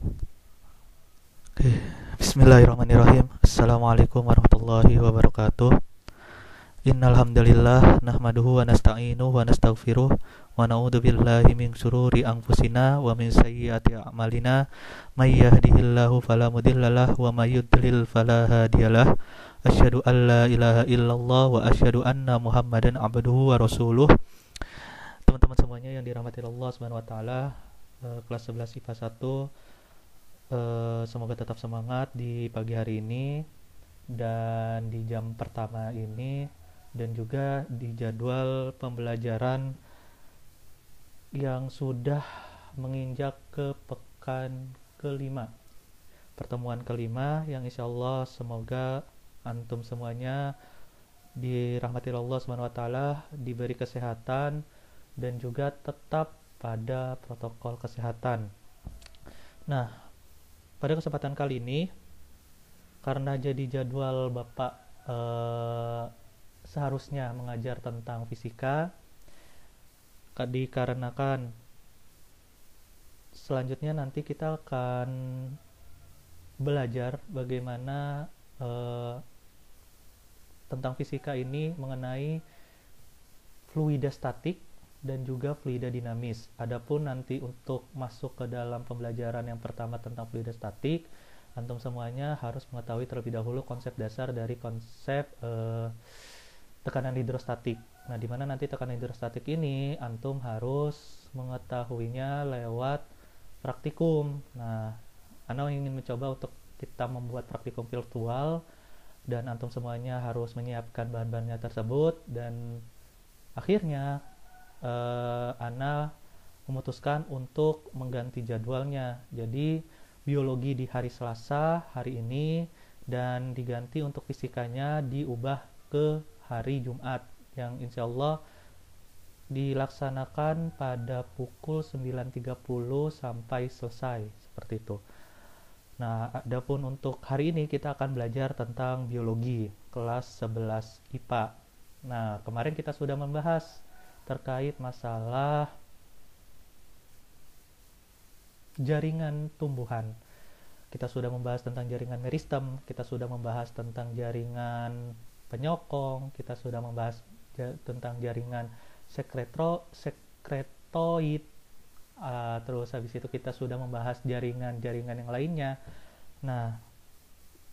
Oke, Bismillahirrahmanirrahim. Assalamualaikum warahmatullahi wabarakatuh. Innal hamdalillah nahmaduhu wa nasta'inuhu wa nastaghfiruh wa na'udzu billahi min syururi anfusina wa min sayyiati a'malina may yahdihillahu fala mudhillalah wa may yudlil fala hadiyalah. Asyhadu an la ilaha illallah wa asyhadu anna Muhammadan abduhu wa rasuluh. Teman-teman semuanya yang dirahmati Allah Subhanahu wa taala, kelas 11 IPA 1, semoga tetap semangat di pagi hari ini dan di jam pertama ini, dan juga di jadwal pembelajaran yang sudah menginjak ke pekan kelima, pertemuan kelima, yang insya Allah semoga antum semuanya dirahmati Allah Subhanahu wa taala, diberi kesehatan dan juga tetap pada protokol kesehatan. Nah, pada kesempatan kali ini, karena jadi jadwal Bapak seharusnya mengajar tentang fisika, dikarenakan selanjutnya nanti kita akan belajar bagaimana tentang fisika ini mengenai fluida statik dan juga fluida dinamis. Adapun nanti untuk masuk ke dalam pembelajaran yang pertama tentang fluida statik, antum semuanya harus mengetahui terlebih dahulu konsep dasar dari konsep tekanan hidrostatik. Nah, di mana nanti tekanan hidrostatik ini antum harus mengetahuinya lewat praktikum. Nah, Anda ingin mencoba untuk kita membuat praktikum virtual, dan antum semuanya harus menyiapkan bahan-bahannya tersebut, dan akhirnya Ana memutuskan untuk mengganti jadwalnya. Jadi biologi di hari Selasa hari ini, dan diganti untuk fisikanya diubah ke hari Jumat, yang insya Allah dilaksanakan pada pukul 9.30 sampai selesai, seperti itu. Nah, adapun untuk hari ini kita akan belajar tentang biologi kelas 11 IPA. Nah, kemarin kita sudah membahas terkait masalah jaringan tumbuhan. Kita sudah membahas tentang jaringan meristem, kita sudah membahas tentang jaringan penyokong, kita sudah membahas tentang jaringan sekretoid, terus habis itu kita sudah membahas jaringan-jaringan yang lainnya. Nah,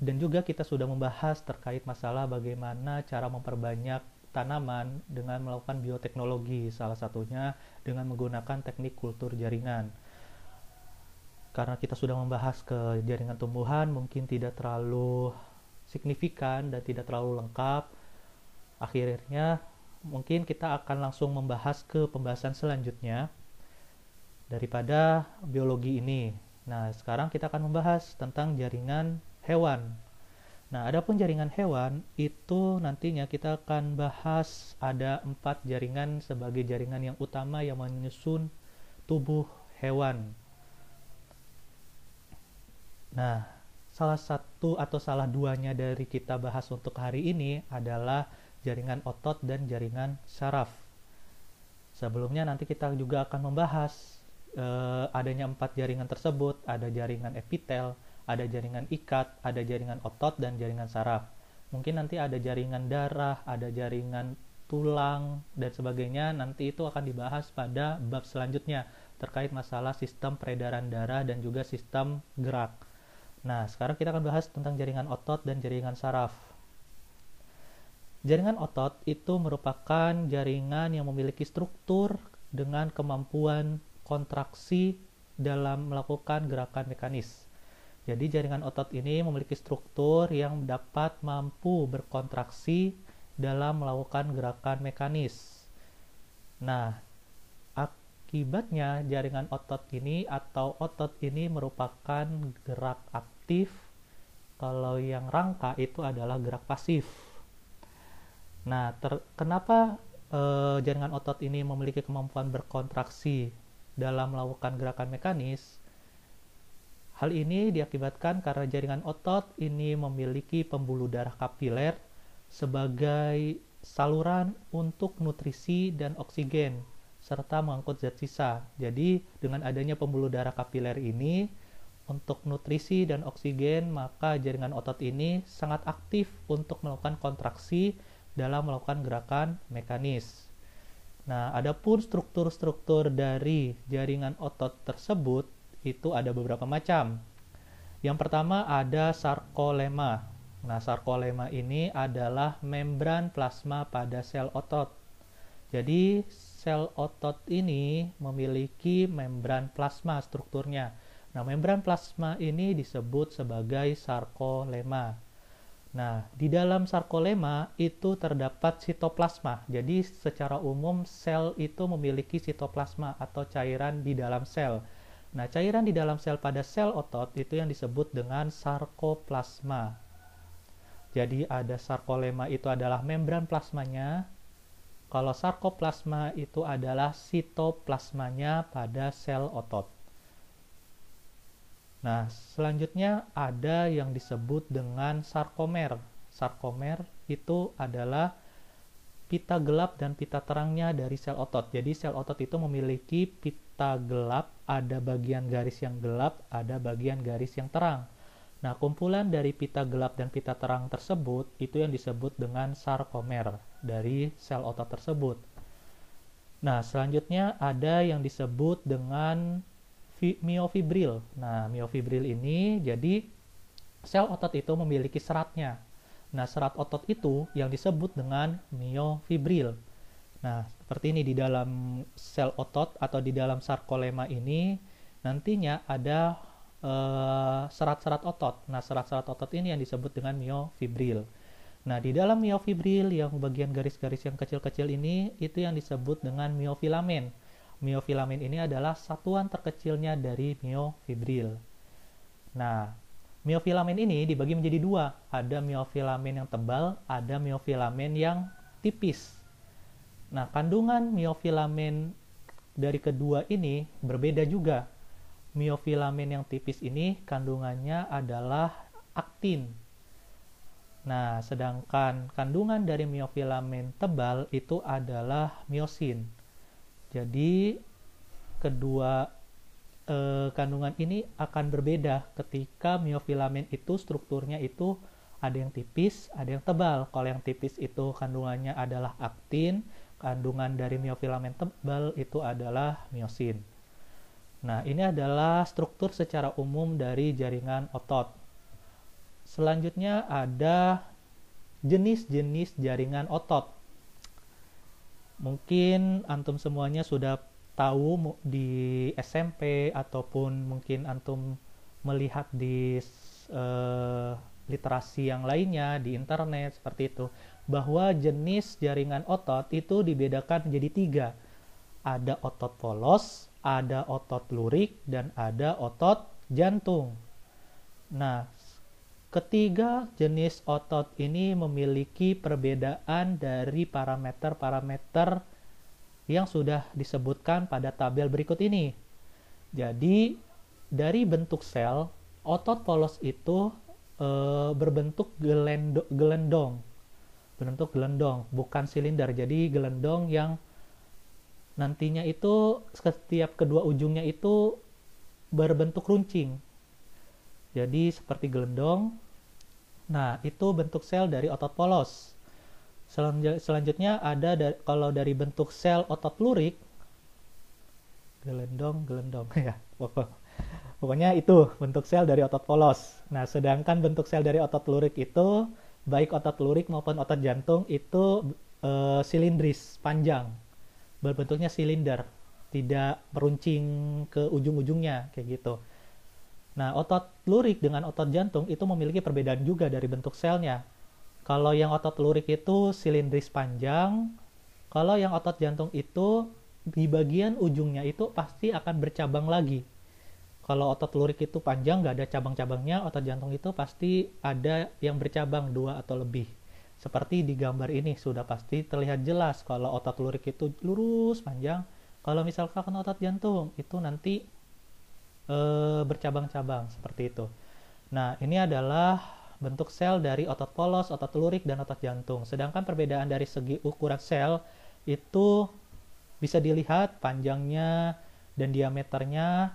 dan juga kita sudah membahas terkait masalah bagaimana cara memperbanyak tanaman dengan melakukan bioteknologi, salah satunya dengan menggunakan teknik kultur jaringan. Karena kita sudah membahas ke jaringan tumbuhan, mungkin tidak terlalu signifikan dan tidak terlalu lengkap. Akhirnya mungkin kita akan langsung membahas ke pembahasan selanjutnya daripada biologi ini. Nah, sekarang kita akan membahas tentang jaringan hewan. Nah, adapun jaringan hewan itu nantinya kita akan bahas ada 4 jaringan sebagai jaringan yang utama yang menyusun tubuh hewan. Nah, salah satu atau salah duanya dari kita bahas untuk hari ini adalah jaringan otot dan jaringan syaraf. Sebelumnya nanti kita juga akan membahas adanya 4 jaringan tersebut, ada jaringan epitel, ada jaringan ikat, ada jaringan otot, dan jaringan saraf. Mungkin nanti ada jaringan darah, ada jaringan tulang, dan sebagainya. Nanti itu akan dibahas pada bab selanjutnya terkait masalah sistem peredaran darah dan juga sistem gerak. Nah, sekarang kita akan bahas tentang jaringan otot dan jaringan saraf. Jaringan otot itu merupakan jaringan yang memiliki struktur dengan kemampuan kontraksi dalam melakukan gerakan mekanis. Jadi jaringan otot ini memiliki struktur yang dapat mampu berkontraksi dalam melakukan gerakan mekanis. Nah, akibatnya jaringan otot ini atau otot ini merupakan gerak aktif, kalau yang rangka itu adalah gerak pasif. Nah, kenapa jaringan otot ini memiliki kemampuan berkontraksi dalam melakukan gerakan mekanis? Hal ini diakibatkan karena jaringan otot ini memiliki pembuluh darah kapiler sebagai saluran untuk nutrisi dan oksigen, serta mengangkut zat sisa. Jadi, dengan adanya pembuluh darah kapiler ini, untuk nutrisi dan oksigen, maka jaringan otot ini sangat aktif untuk melakukan kontraksi dalam melakukan gerakan mekanis. Nah, adapun struktur-struktur dari jaringan otot tersebut itu ada beberapa macam. Yang pertama ada sarkolema. Nah, sarkolema ini adalah membran plasma pada sel otot. Jadi, sel otot ini memiliki membran plasma strukturnya. Nah, membran plasma ini disebut sebagai sarkolema. Nah, di dalam sarkolema itu terdapat sitoplasma. Jadi, secara umum sel itu memiliki sitoplasma atau cairan di dalam sel. Nah, cairan di dalam sel pada sel otot itu yang disebut dengan sarkoplasma. Jadi, ada sarkolema itu adalah membran plasmanya. Kalau sarkoplasma itu adalah sitoplasmanya pada sel otot. Nah, selanjutnya ada yang disebut dengan sarkomer. Sarkomer itu adalah pita gelap dan pita terangnya dari sel otot. Jadi sel otot itu memiliki pita gelap, ada bagian garis yang gelap, ada bagian garis yang terang. Nah, kumpulan dari pita gelap dan pita terang tersebut itu yang disebut dengan sarkomer dari sel otot tersebut. Nah, selanjutnya ada yang disebut dengan miofibril. Nah, miofibril ini jadi sel otot itu memiliki seratnya. Nah, serat otot itu yang disebut dengan miofibril. Nah, seperti ini di dalam sel otot atau di dalam sarkolema ini nantinya ada serat-serat otot. Nah, serat-serat otot ini yang disebut dengan miofibril. Nah, di dalam miofibril yang bagian garis-garis yang kecil-kecil ini itu yang disebut dengan miofilamen. Miofilamen ini adalah satuan terkecilnya dari miofibril. Nah, miofilamen ini dibagi menjadi dua. Ada miofilamen yang tebal, ada miofilamen yang tipis. Nah, kandungan miofilamen dari kedua ini berbeda juga. Miofilamen yang tipis ini kandungannya adalah aktin. Nah, sedangkan kandungan dari miofilamen tebal itu adalah miosin. Jadi kedua kandungan ini akan berbeda ketika miofilamen itu strukturnya itu ada yang tipis, ada yang tebal. Kalau yang tipis itu kandungannya adalah aktin, kandungan dari miofilamen tebal itu adalah miosin. Nah, ini adalah struktur secara umum dari jaringan otot. Selanjutnya ada jenis-jenis jaringan otot. Mungkin antum semuanya sudah tahu di SMP ataupun mungkin antum melihat di literasi yang lainnya di internet seperti itu, bahwa jenis jaringan otot itu dibedakan menjadi tiga. Ada otot polos, ada otot lurik, dan ada otot jantung. Nah, ketiga jenis otot ini memiliki perbedaan dari parameter-parameter yang sudah disebutkan pada tabel berikut ini. Jadi, dari bentuk sel, otot polos itu berbentuk gelendong. Berbentuk gelendong, bukan silinder. Jadi, gelendong yang nantinya itu setiap kedua ujungnya itu berbentuk runcing. Jadi seperti gelendong. Nah, itu bentuk sel dari otot polos. Selanjutnya ada kalau dari bentuk sel otot lurik, gelendong ya. Pokoknya itu bentuk sel dari otot polos. Nah, sedangkan bentuk sel dari otot lurik itu baik otot lurik maupun otot jantung itu silindris, panjang. Berbentuknya silinder, tidak meruncing ke ujung-ujungnya kayak gitu. Nah, otot lurik dengan otot jantung itu memiliki perbedaan juga dari bentuk selnya. Kalau yang otot lurik itu silindris panjang, kalau yang otot jantung itu di bagian ujungnya itu pasti akan bercabang lagi. Kalau otot lurik itu panjang, nggak ada cabang-cabangnya, otot jantung itu pasti ada yang bercabang 2 atau lebih. Seperti di gambar ini sudah pasti terlihat jelas kalau otot lurik itu lurus panjang. Kalau misalkan otot jantung itu nanti bercabang-cabang seperti itu. Nah, ini adalah bentuk sel dari otot polos, otot lurik, dan otot jantung. Sedangkan perbedaan dari segi ukuran sel itu bisa dilihat panjangnya dan diameternya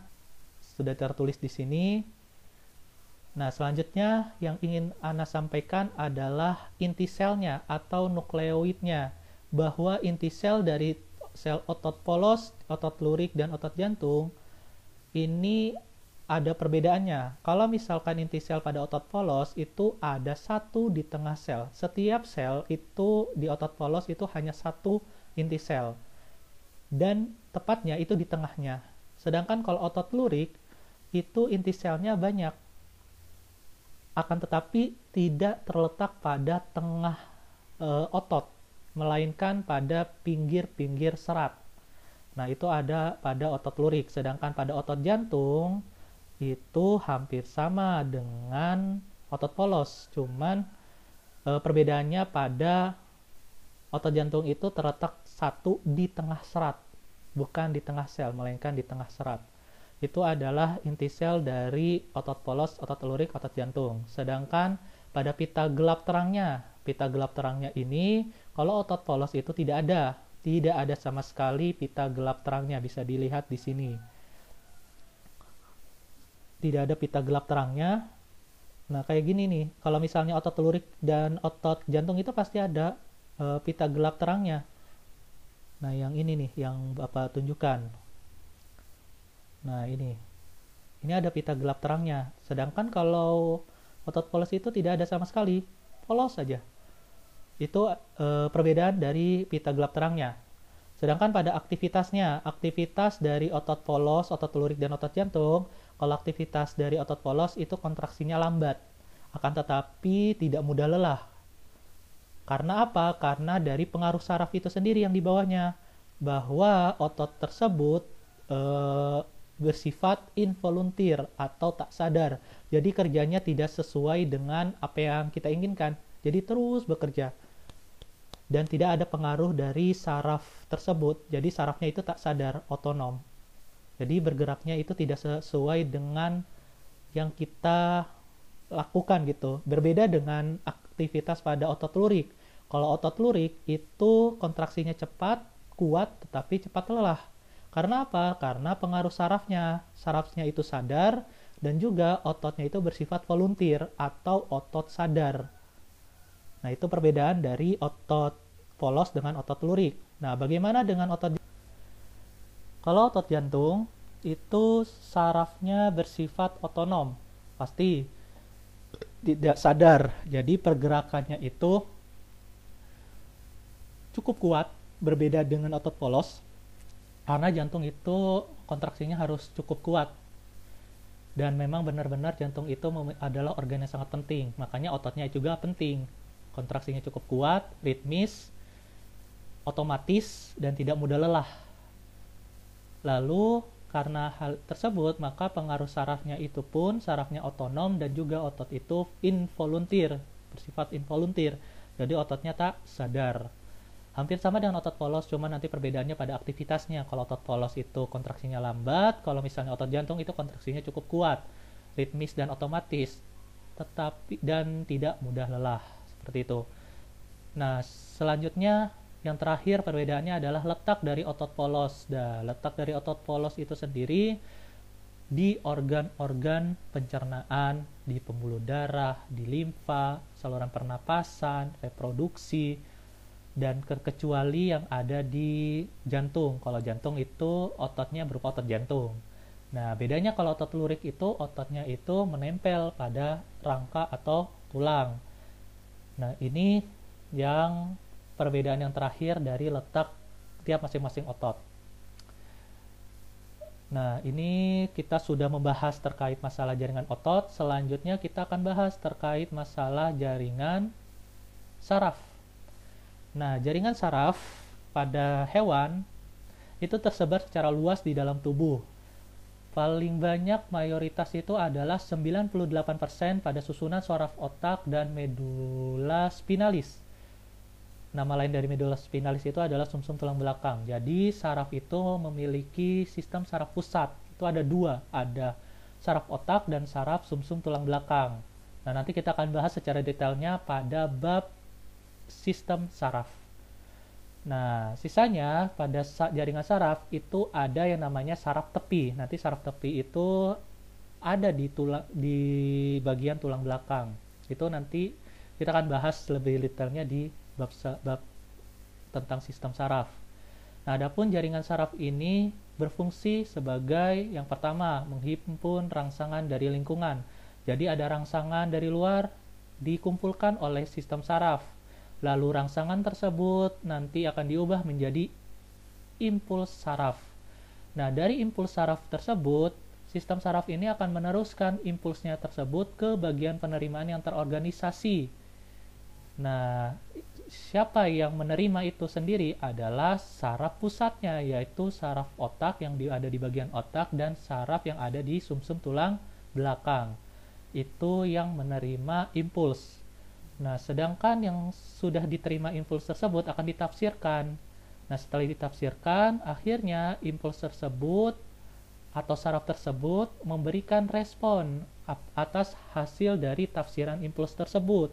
sudah tertulis di sini. Nah, selanjutnya yang ingin Ana sampaikan adalah inti selnya atau nukleoidnya, bahwa inti sel dari sel otot polos, otot lurik, dan otot jantung ini ada perbedaannya. Kalau misalkan inti sel pada otot polos itu ada satu di tengah sel. Setiap sel itu di otot polos itu hanya satu inti sel. Dan tepatnya itu di tengahnya. Sedangkan kalau otot lurik itu inti selnya banyak. Akan tetapi tidak terletak pada tengah otot, melainkan pada pinggir-pinggir serat. Nah, itu ada pada otot lurik. Sedangkan pada otot jantung itu hampir sama dengan otot polos. Cuman perbedaannya pada otot jantung itu terletak satu di tengah serat, bukan di tengah sel, melainkan di tengah serat. Itu adalah inti sel dari otot polos, otot lurik, otot jantung. Sedangkan pada pita gelap terangnya ini, kalau otot polos itu tidak ada sama sekali pita gelap terangnya, bisa dilihat di sini. Tidak ada pita gelap terangnya. Nah, kayak gini nih, kalau misalnya otot lurik dan otot jantung itu pasti ada pita gelap terangnya. Nah, yang ini nih, yang Bapak tunjukkan. Nah, ini ada pita gelap terangnya. Sedangkan kalau otot polos itu tidak ada sama sekali, polos saja. Itu perbedaan dari pita gelap terangnya. Sedangkan pada aktivitas dari otot polos, otot lurik, dan otot jantung, kalau aktivitas dari otot polos itu kontraksinya lambat, akan tetapi tidak mudah lelah. Karena apa? Karena dari pengaruh saraf itu sendiri yang di bawahnya, bahwa otot tersebut bersifat involunteer atau tak sadar. Jadi kerjanya tidak sesuai dengan apa yang kita inginkan. Jadi terus bekerja. Dan tidak ada pengaruh dari saraf tersebut. Jadi sarafnya itu tak sadar, otonom. Jadi bergeraknya itu tidak sesuai dengan yang kita lakukan gitu. Berbeda dengan aktivitas pada otot lurik. Kalau otot lurik itu kontraksinya cepat, kuat, tetapi cepat lelah. Karena apa? Karena pengaruh sarafnya. Sarafnya itu sadar dan juga ototnya itu bersifat volunteer atau otot sadar. Nah, itu perbedaan dari otot polos dengan otot lurik. Nah, bagaimana dengan otot? Kalau otot jantung itu sarafnya bersifat otonom. Pasti tidak sadar. Jadi pergerakannya itu cukup kuat, berbeda dengan otot polos. Karena jantung itu kontraksinya harus cukup kuat. Dan memang benar-benar jantung itu adalah organ yang sangat penting. Makanya ototnya juga penting. Kontraksinya cukup kuat, ritmis, otomatis, dan tidak mudah lelah. Lalu karena hal tersebut, maka pengaruh sarafnya itu pun sarafnya otonom dan juga otot itu involunteer, bersifat involunteer. Jadi ototnya tak sadar. Hampir sama dengan otot polos, cuma nanti perbedaannya pada aktivitasnya. Kalau otot polos itu kontraksinya lambat, kalau misalnya otot jantung itu kontraksinya cukup kuat, ritmis dan otomatis, tetapi dan tidak mudah lelah, seperti itu. Nah, selanjutnya yang terakhir perbedaannya adalah letak dari otot polos. Nah, letak dari otot polos itu sendiri di organ-organ pencernaan, di pembuluh darah, di limfa, saluran pernapasan, reproduksi, dan kecuali yang ada di jantung. Kalau jantung itu ototnya berupa otot jantung. Nah, bedanya kalau otot lurik itu ototnya itu menempel pada rangka atau tulang. Nah, ini yang perbedaan yang terakhir dari letak tiap masing-masing otot. Nah, ini kita sudah membahas terkait masalah jaringan otot. Selanjutnya kita akan bahas terkait masalah jaringan saraf. Nah, jaringan saraf pada hewan itu tersebar secara luas di dalam tubuh. Paling banyak mayoritas itu adalah 98% pada susunan saraf otak dan medula spinalis. Nama lain dari medula spinalis itu adalah sumsum tulang belakang. Jadi saraf itu memiliki sistem saraf pusat. Itu ada dua, ada saraf otak dan saraf sumsum tulang belakang. Nah, nanti kita akan bahas secara detailnya pada bab sistem saraf. Nah, sisanya pada jaringan saraf itu ada yang namanya saraf tepi. Nanti saraf tepi itu ada di bagian tulang belakang. Itu nanti kita akan bahas lebih detailnya di bab tentang sistem saraf. Nah, adapun jaringan saraf ini berfungsi sebagai yang pertama, menghimpun rangsangan dari lingkungan. Jadi ada rangsangan dari luar dikumpulkan oleh sistem saraf. Lalu rangsangan tersebut nanti akan diubah menjadi impuls saraf. Nah, dari impuls saraf tersebut, sistem saraf ini akan meneruskan impulsnya tersebut ke bagian penerimaan yang terorganisasi. Nah, siapa yang menerima itu sendiri adalah saraf pusatnya, yaitu saraf otak yang ada di bagian otak dan saraf yang ada di sumsum tulang belakang. Itu yang menerima impuls. Nah, sedangkan yang sudah diterima impuls tersebut akan ditafsirkan. Nah, setelah ditafsirkan, akhirnya impuls tersebut atau saraf tersebut memberikan respon atas hasil dari tafsiran impuls tersebut.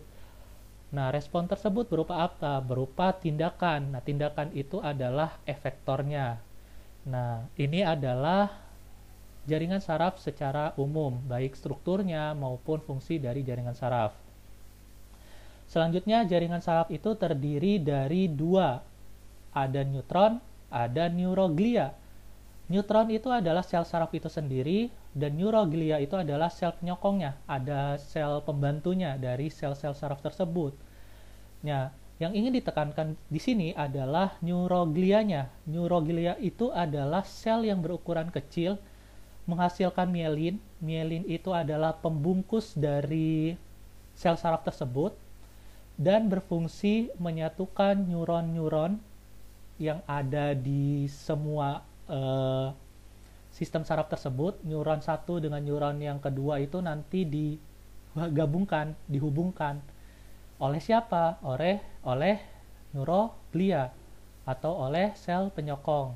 Nah, respon tersebut berupa apa? Berupa tindakan. Nah, tindakan itu adalah efektornya. Nah, ini adalah jaringan saraf secara umum, baik strukturnya maupun fungsi dari jaringan saraf. Selanjutnya, jaringan saraf itu terdiri dari dua. Ada neutron, ada neuroglia. Neutron itu adalah sel saraf itu sendiri, dan neuroglia itu adalah sel penyokongnya, ada sel pembantunya dari sel-sel saraf tersebut. Nah, yang ingin ditekankan di sini adalah neuroglianya. Neuroglia itu adalah sel yang berukuran kecil, menghasilkan mielin. Mielin itu adalah pembungkus dari sel saraf tersebut, dan berfungsi menyatukan neuron-neuron yang ada di semua sistem saraf tersebut. Neuron satu dengan neuron yang kedua itu nanti digabungkan, dihubungkan oleh siapa? Oleh neuroglia atau oleh sel penyokong.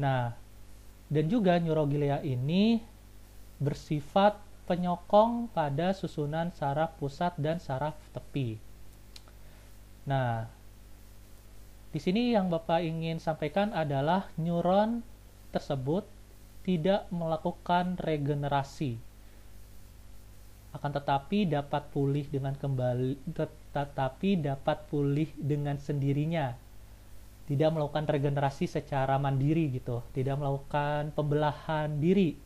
Nah, dan juga neuroglia ini bersifat penyokong pada susunan saraf pusat dan saraf tepi. Nah, di sini yang Bapak ingin sampaikan adalah neuron tersebut tidak melakukan regenerasi, akan tetapi dapat pulih dengan sendirinya. Tidak melakukan regenerasi secara mandiri gitu, tidak melakukan pembelahan diri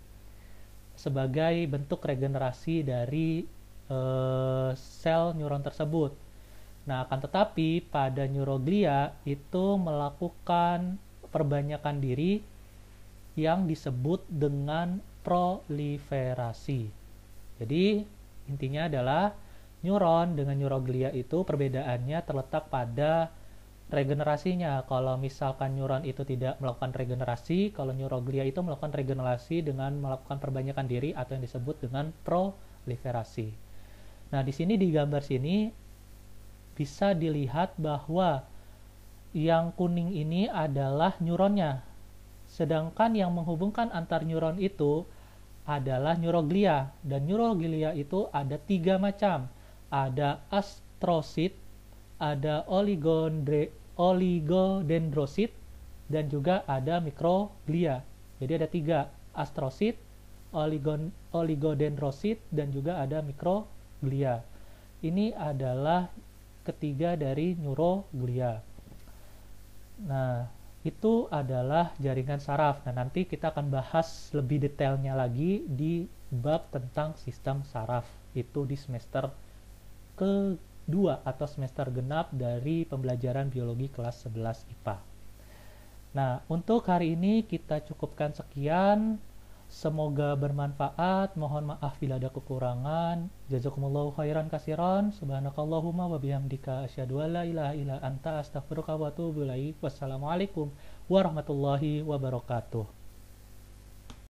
sebagai bentuk regenerasi dari sel neuron tersebut. Nah, akan tetapi pada neuroglia itu melakukan perbanyakan diri yang disebut dengan proliferasi. Jadi, intinya adalah neuron dengan neuroglia itu perbedaannya terletak pada regenerasinya. Kalau misalkan neuron itu tidak melakukan regenerasi, kalau neuroglia itu melakukan regenerasi dengan melakukan perbanyakan diri atau yang disebut dengan proliferasi. Nah, di sini di gambar sini bisa dilihat bahwa yang kuning ini adalah neuronnya, sedangkan yang menghubungkan antar neuron itu adalah neuroglia. Dan neuroglia itu ada 3 macam, ada astrosit, ada oligodendrosit, dan juga ada mikroglia. Jadi ada 3, astrosit, oligodendrosit, dan juga ada mikroglia. Ini adalah ketiga dari neuroglia. Nah, itu adalah jaringan saraf. Nah, nanti kita akan bahas lebih detailnya lagi di bab tentang sistem saraf. Itu di semester kedua atau semester genap dari pembelajaran biologi kelas 11 IPA. Nah, untuk hari ini kita cukupkan sekian. Semoga bermanfaat. Mohon maaf bila ada kekurangan. Jazakumullahu khairan katsiran. Subhanakallahumma wa bihamdika asyhadu an la ilaha illa anta astaghfiruka wa atubu ilaik. Wassalamualaikum warahmatullahi wabarakatuh.